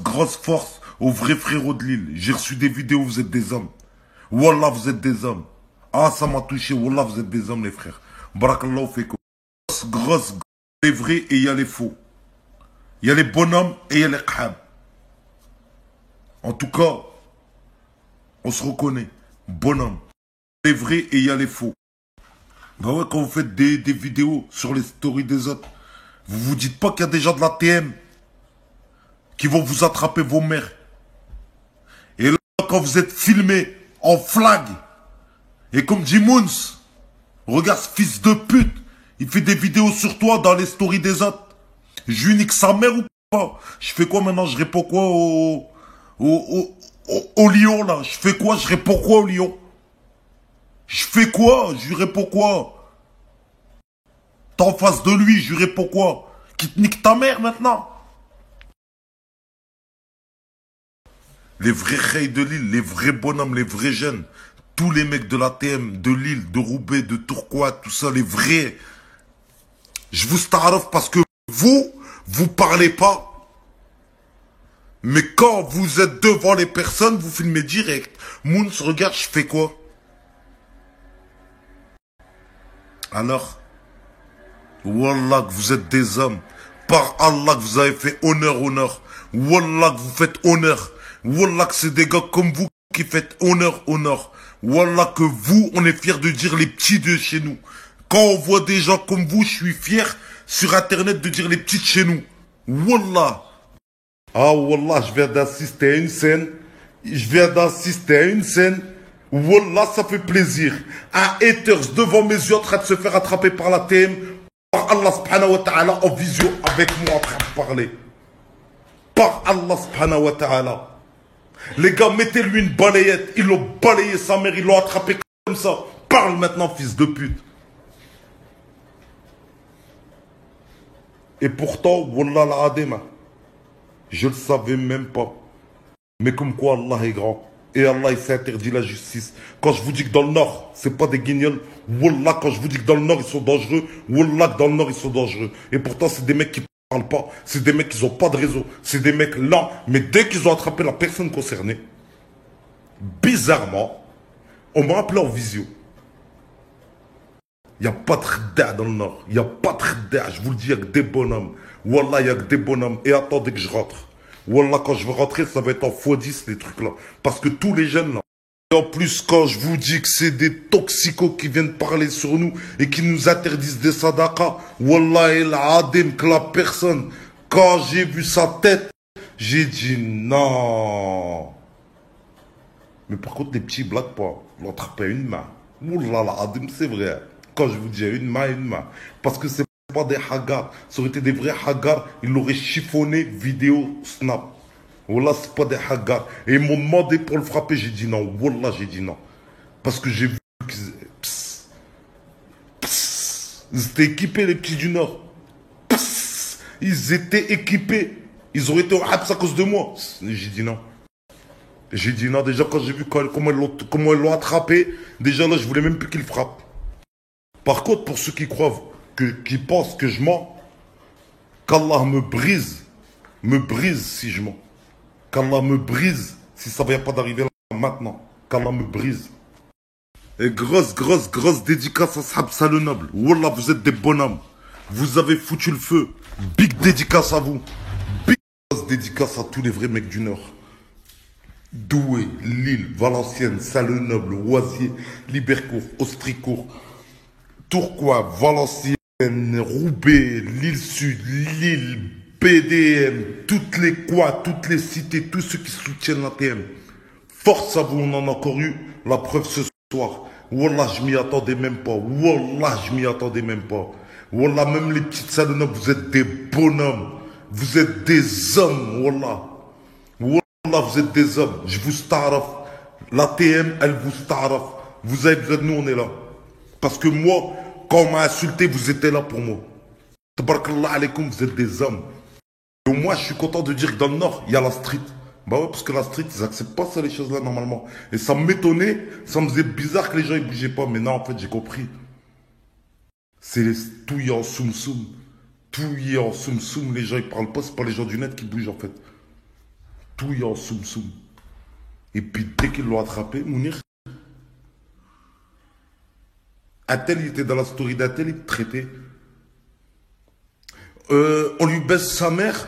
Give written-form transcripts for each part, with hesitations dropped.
grosse force aux vrais frérots de Lille. J'ai reçu des vidéos, vous êtes des hommes. Wallah, vous êtes des hommes. Ah, ça m'a touché. Wallah, vous êtes des hommes, les frères. Barakallahu feko. Grosse, les vrais et il y a les faux. Il y a les bonhommes et il y a les khab. En tout cas, on se reconnaît. Bonhomme. Les vrais et il y a les faux. Bah ouais, quand vous faites des vidéos sur les stories des autres, vous vous dites pas qu'il y a des gens de la TM qui vont vous attraper vos mères. Et là, quand vous êtes filmé en flag, et comme dit Moons, regarde ce fils de pute, il fait des vidéos sur toi dans les stories des autres. Je lui nique sa mère ou pas? Je fais quoi maintenant? Je réponds quoi au lion là? Je fais quoi? Je réponds quoi au lion? Je fais quoi? Je lui réponds quoi? T'es en face de lui, je lui réponds quoi? Qui te nique ta mère maintenant? Les vrais reis de Lille, les vrais bonhommes, les vrais jeunes, tous les mecs de la TM, de Lille, de Roubaix, de Tourcoing, tout ça, les vrais. Je vous starove parce que vous parlez pas. Mais quand vous êtes devant les personnes, vous filmez direct. Moons, regarde, je fais quoi? Alors, Wallah que vous êtes des hommes. Par Allah que vous avez fait honneur. Wallah que vous faites honneur. Wallah que c'est des gars comme vous qui faites honneur. Wallah que vous, on est fiers de dire les petits de chez nous. Quand on voit des gens comme vous, je suis fier sur internet de dire les petits de chez nous. Wallah. Ah Wallah, je viens d'assister à une scène. Wallah, ça fait plaisir. Un haters devant mes yeux en train de se faire attraper par la TM. Par Allah subhanahu wa ta'ala en visio avec moi en train de parler. Par Allah subhanahu wa ta'ala. Les gars, mettez-lui une balayette. Ils l'ont balayé sa mère, ils l'ont attrapé comme ça. Parle maintenant, fils de pute. Et pourtant, Wallah l'adema. Je le savais même pas. Mais comme quoi Allah est grand. Et Allah il s'interdit la justice. Quand je vous dis que dans le nord, c'est pas des guignols. Wallah, quand je vous dis que dans le nord ils sont dangereux. Wallah, que dans le nord ils sont dangereux. Et pourtant c'est des mecs qui parlent pas. C'est des mecs qui ont pas de réseau. C'est des mecs lents. Mais dès qu'ils ont attrapé la personne concernée, bizarrement, on m'a appelé en visio. Il n'y a pas de rda dans le nord. Il n'y a pas de rda. Je vous le dis, il n'y a que des bonhommes. Wallah, il n'y a que des bonhommes. Et attendez que je rentre. Wallah, quand je vais rentrer, ça va être en x10, les trucs là. Parce que tous les jeunes là. Et en plus, quand je vous dis que c'est des toxicos qui viennent parler sur nous et qui nous interdisent des sadakas, Wallah, el adem, que la personne, quand j'ai vu sa tête, j'ai dit non. Mais par contre, les petits blagues pas. L'autre a une main. Wallah, el adem, c'est vrai. Quand je vous dis une main. Parce que c'est pas des haggars. Ça aurait été des vrais haggars, ils l'auraient chiffonné vidéo snap. Wallah, c'est pas des haggars. Et ils m'ont demandé pour le frapper, j'ai dit non. Wallah, j'ai dit non. Parce que j'ai vu qu'ils... Ils étaient équipés, les petits du Nord. Ils étaient équipés. Ils auraient été au Habs à cause de moi. J'ai dit non. J'ai dit non. Déjà, quand j'ai vu comment ils l'ont attrapé, déjà là, je voulais même plus qu'ils frappent. Par contre, pour ceux qui croient, qui pensent que je mens, qu'Allah me brise si je mens. Qu'Allah me brise si ça ne vient pas d'arriver là maintenant. Qu'Allah me brise. Et grosse dédicace à Sahab Salonable. Wallah, vous êtes des bonhommes. Vous avez foutu le feu. Big dédicace à vous. Big dédicace à tous les vrais mecs du Nord. Douai, Lille, Valenciennes, Salonable, Oisier, Libercourt, Austricourt, Tourcoing, Valenciennes, Roubaix, Lille Sud, Lille, BDM, toutes les coins, toutes les cités, tous ceux qui soutiennent la TM. Force à vous, on en a encore eu la preuve ce soir. Wallah, je m'y attendais même pas. Wallah, je m'y attendais même pas. Wallah, même les petites salonnes, vous êtes des bonhommes. Vous êtes des hommes, Wallah. Wallah, vous êtes des hommes. Je vous staraf. La TM, elle vous staraf. Vous avez besoin de nous, on est là. Parce que moi, quand on m'a insulté, vous étiez là pour moi. Tabarakallah alaikum, vous êtes des hommes. Et moi, je suis content de dire que dans le Nord, il y a la street. Bah ouais, parce que la street, ils acceptent pas ça, les choses-là, normalement. Et ça m'étonnait, ça me faisait bizarre que les gens, ils bougeaient pas. Mais non, en fait, j'ai compris. C'est les touilles en soum-soum. Touilles en soum-soum, les gens, ils parlent pas, c'est pas les gens du net qui bougent, en fait. Tout y en soum soum. Et puis dès qu'ils l'ont attrapé, Mounir, Attel, il était dans la story d'Attel, il traitait. On lui baisse sa mère.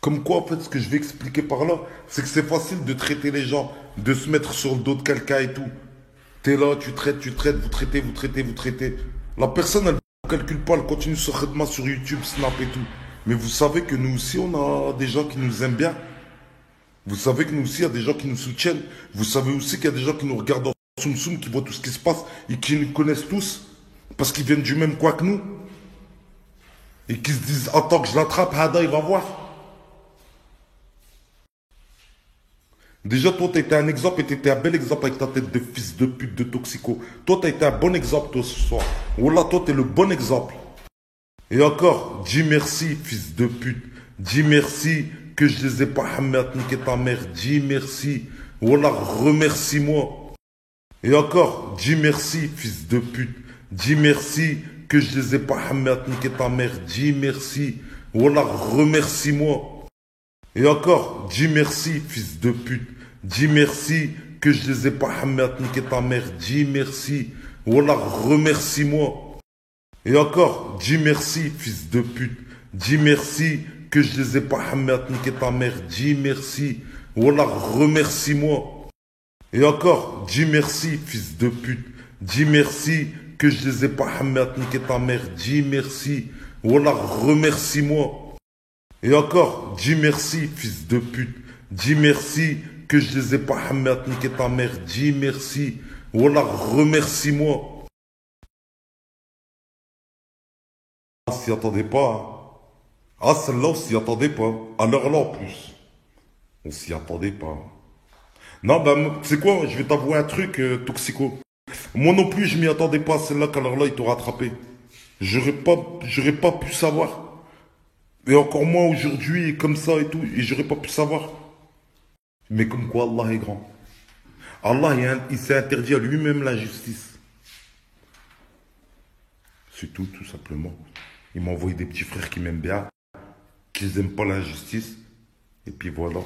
Comme quoi, en fait, ce que je vais expliquer par là, c'est que c'est facile de traiter les gens, de se mettre sur le dos de quelqu'un et tout. T'es là, tu traites, vous traitez, vous traitez, vous traitez. La personne, elle ne calcule pas, elle continue son traitement sur YouTube, Snap et tout. Mais vous savez que nous aussi, on a des gens qui nous aiment bien. Vous savez que nous aussi, il y a des gens qui nous soutiennent. Vous savez aussi qu'il y a des gens qui nous regardent en Soum Soum, qui voient tout ce qui se passe et qui nous connaissent tous. Parce qu'ils viennent du même coin que nous. Et qui se disent, attends que je l'attrape, Hada, il va voir. Déjà, toi, tu été un exemple et tu étais un bel exemple avec ta tête de fils de pute, de toxico. Toi, tu as été un bon exemple, toi, ce soir. Wallah, toi, tu es le bon exemple. Et encore, dis merci, fils de pute. Dis merci que je les ai pas hammer niquer ta mère. Dis merci. Wallah, remercie-moi. Et encore, dis merci, fils de pute. Dis merci que je les ai pas hammer niquer ta mère. Dis merci. Wallah, remercie-moi. Et encore, dis merci, fils de pute. Dis merci que je les ai pas hammer niquer ta mère. Dis merci. Wallah, remercie-moi. Et encore, dis merci, fils de pute. Dis merci que je les ai pas hammer niquer ta mère. Dis merci. Wallah, remercie-moi. Et encore, dis merci, fils de pute. Dis merci que je les ai pas hammer niquer ta mère. Dis merci. Wallah, remercie-moi. Et encore, dis merci, fils de pute. Dis merci que je les ai pas hammer niquer ta mère. Dis merci. Wallah, remercie-moi. On s'y attendait pas. Hein. Ah, celle-là, on s'y attendait pas. Alors là, en plus. On s'y attendait pas. Non, ben, tu sais quoi, je vais t'avouer un truc, Toxico. Moi non plus, je m'y attendais pas à celle-là, qu'alors là, il t'aura attrapé. J'aurais pas pu savoir. Et encore moins aujourd'hui, comme ça et tout, et j'aurais pas pu savoir. Mais comme quoi, Allah est grand. Allah, il s'est interdit à lui-même la justice. C'est tout, tout simplement. Il m'a envoyé des petits frères qui m'aiment bien, qui n'aiment pas l'injustice. Et puis voilà.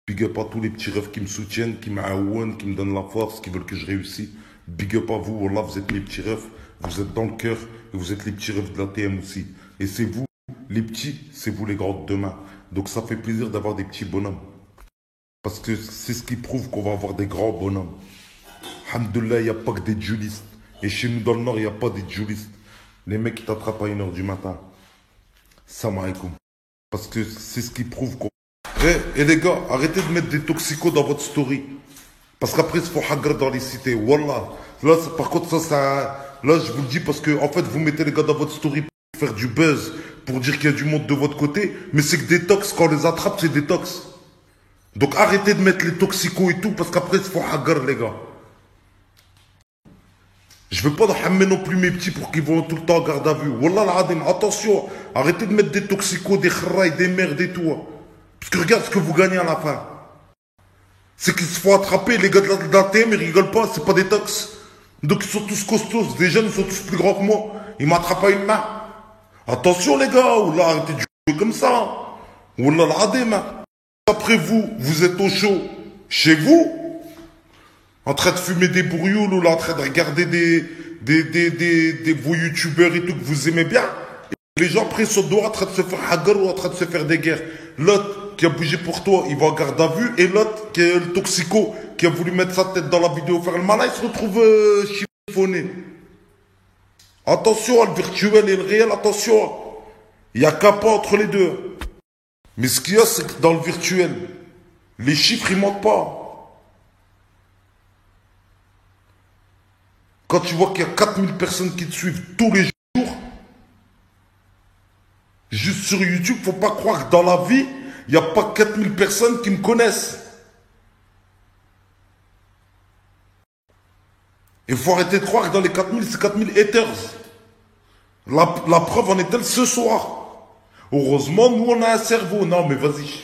Big up à tous les petits rêves qui me soutiennent, qui m'aouennent, qui me donnent la force, qui veulent que je réussisse. Big up à vous, Wallah, vous êtes les petits rêves. Vous êtes dans le cœur et vous êtes les petits rêves de la TM aussi. Et c'est vous, les petits, c'est vous les grands de demain. Donc ça fait plaisir d'avoir des petits bonhommes. Parce que c'est ce qui prouve qu'on va avoir des grands bonhommes. Alhamdoulilah, il n'y a pas que des djulistes. Et chez nous dans le Nord, il n'y a pas des djulistes. Les mecs qui t'attrapent à 1h du matin. Salam alaikum. Parce que c'est ce qui prouve qu'on... Et les gars, arrêtez de mettre des toxicos dans votre story. Parce qu'après, il se faut hagar dans les cités. Wallah. Là, par contre, ça... Là, je vous le dis parce que, en fait, vous mettez les gars dans votre story pour faire du buzz, pour dire qu'il y a du monde de votre côté. Mais c'est que des tox, quand on les attrape, c'est des tox. Donc arrêtez de mettre les toxicos et tout, parce qu'après, il se faut hagar, les gars. Je veux pas hammer non plus mes petits pour qu'ils vont tout le temps en garde à vue. Wallah l'adem, attention, arrêtez de mettre des toxicos, des khraïs, des merdes et tout. Parce que regarde ce que vous gagnez à la fin. C'est qu'ils se font attraper, les gars de la TM, ils rigolent pas, c'est pas des tox. Donc ils sont tous costauds, les jeunes ils sont tous plus grands que moi. Ils m'attrapent à une main. Attention les gars, Wallah, arrêtez de jouer comme ça. Wallah l'adem. Après vous, vous êtes au chaud chez vous. En train de fumer des brouillons ou là, en train de regarder des vos youtubeurs et tout que vous aimez bien. Et les gens après sont dehors en train de se faire hagar ou en train de se faire des guerres. L'autre qui a bougé pour toi, il va en garde à vue. Et l'autre qui est le toxico, qui a voulu mettre sa tête dans la vidéo faire le malin, il se retrouve chiffonné. Attention, le virtuel et le réel, attention. Il n'y a qu'un pas entre les deux. Mais ce qu'il y a, c'est que dans le virtuel, les chiffres, ils manquent pas. Quand tu vois qu'il y a 4000 personnes qui te suivent tous les jours, juste sur YouTube, faut pas croire que dans la vie, il n'y a pas 4000 personnes qui me connaissent. Il faut arrêter de croire que dans les 4000, c'est 4000 haters. La preuve en est-elle ce soir. Heureusement, nous, on a un cerveau. Non, mais vas-y.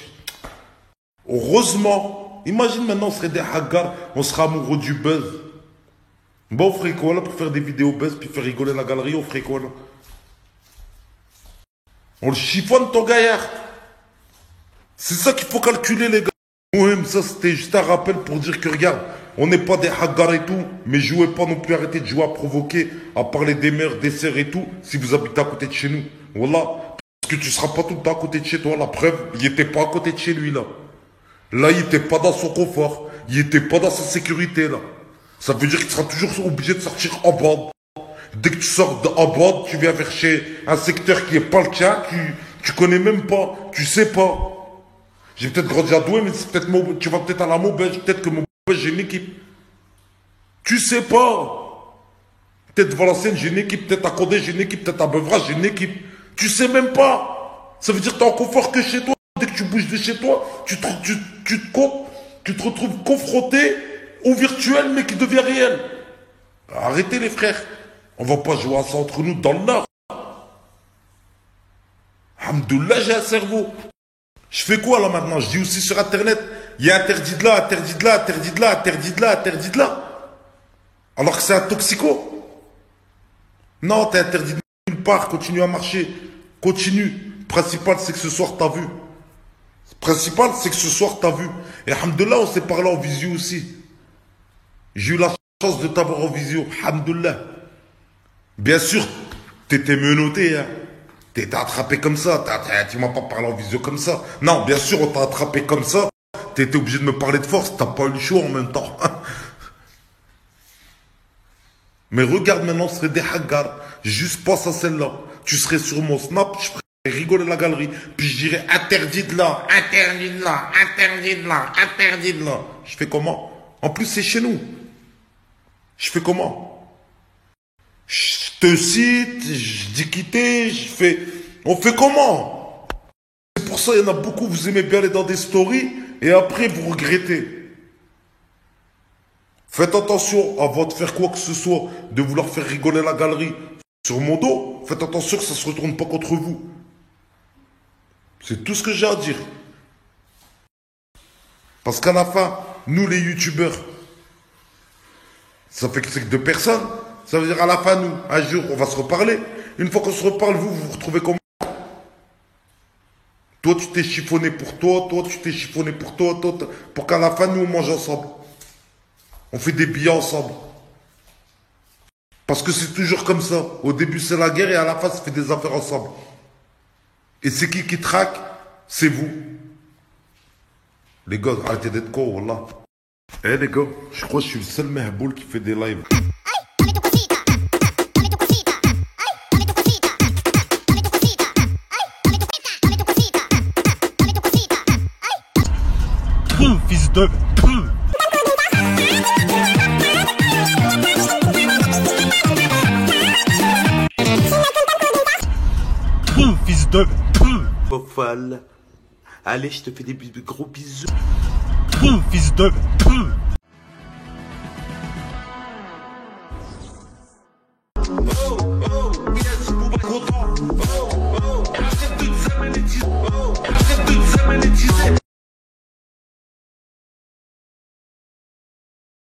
Heureusement. Imagine maintenant, on serait des haggars, on serait amoureux du buzz. Bon, on ferait quoi là pour faire des vidéos buzz puis faire rigoler la galerie, on ferait quoi là? On le chiffonne ton gaillard. C'est ça qu'il faut calculer les gars. Mouhim, ça c'était juste un rappel pour dire que regarde, on n'est pas des haggars et tout, mais jouez pas non plus, arrêtez de jouer à provoquer, à parler des meilleurs desserts et tout, si vous habitez à côté de chez nous. Voilà. Parce que tu seras pas tout le temps à côté de chez toi. La preuve, il était pas à côté de chez lui là. Là, il était pas dans son confort. Il était pas dans sa sécurité là. Ça veut dire qu'il sera toujours obligé de sortir en bande. Dès que tu sors en bande, tu viens vers chez un secteur qui est pas le tien, tu connais même pas, tu sais pas. J'ai peut-être grandi à Douai, mais c'est peut-être tu vas peut-être à la Maubeuge, peut-être que Maubeuge, j'ai une équipe. Tu sais pas. Peut-être Valenciennes, j'ai une équipe, peut-être à Condé, j'ai une équipe, peut-être à Beuvras, j'ai une équipe. Tu sais même pas. Ça veut dire que t'es en confort que chez toi. Dès que tu bouges de chez toi, tu te retrouves confronté au virtuel, mais qui devient réel. Arrêtez les frères. On va pas jouer à ça entre nous dans le Nord. Alhamdoulilah, j'ai un cerveau. Je fais quoi là maintenant? Je dis aussi sur internet, il y a interdit de là, interdit de là, interdit de là, interdit de là, interdit de là. Alors que c'est un toxico. Non, t'es interdit de nulle part, continue à marcher. Continue. Le principal, c'est que ce soir t'as vu. Le principal, c'est que ce soir t'as vu. Et alhamdoulilah, on s'est parlé en visio aussi. J'ai eu la chance de t'avoir en visio. Alhamdoulilah. Bien sûr, t'étais menotté, hein. T'es attrapé comme ça, tu m'as pas parlé en visio comme ça. Non, bien sûr, on t'a attrapé comme ça. T'étais obligé de me parler de force, t'as pas eu le choix en même temps. Mais regarde maintenant, ce serait des haggars. Juste passe à celle-là. Tu serais sur mon snap, je ferais rigoler la galerie. Puis je dirais interdit de là, interdit de là, interdit de là, interdit de là. Je fais comment? En plus, c'est chez nous. Je fais comment? Je te cite, je dis quitter, je fais... On fait comment? C'est pour ça, il y en a beaucoup, vous aimez bien aller dans des stories, et après, vous regrettez. Faites attention, avant de faire quoi que ce soit, de vouloir faire rigoler la galerie sur mon dos, faites attention que ça ne se retourne pas contre vous. C'est tout ce que j'ai à dire. Parce qu'à la fin, nous les youtubeurs, ça fait que c'est que 2 personnes. Ça veut dire à la fin, nous, un jour, on va se reparler. Une fois qu'on se reparle, vous vous retrouvez comment? Toi, tu t'es chiffonné pour toi, tu t'es chiffonné pour toi, pour qu'à la fin, nous, on mange ensemble. On fait des billets ensemble. Parce que c'est toujours comme ça. Au début, c'est la guerre et à la fin, ça fait des affaires ensemble. Et c'est qui traque? C'est vous. Les gars, arrêtez d'être cons, wallah. Eh les gars, je crois que je suis le seul mehboul qui fait des lives. Fils de... Fils de... Folle. Allez, je te fais des gros bisous. Fils de...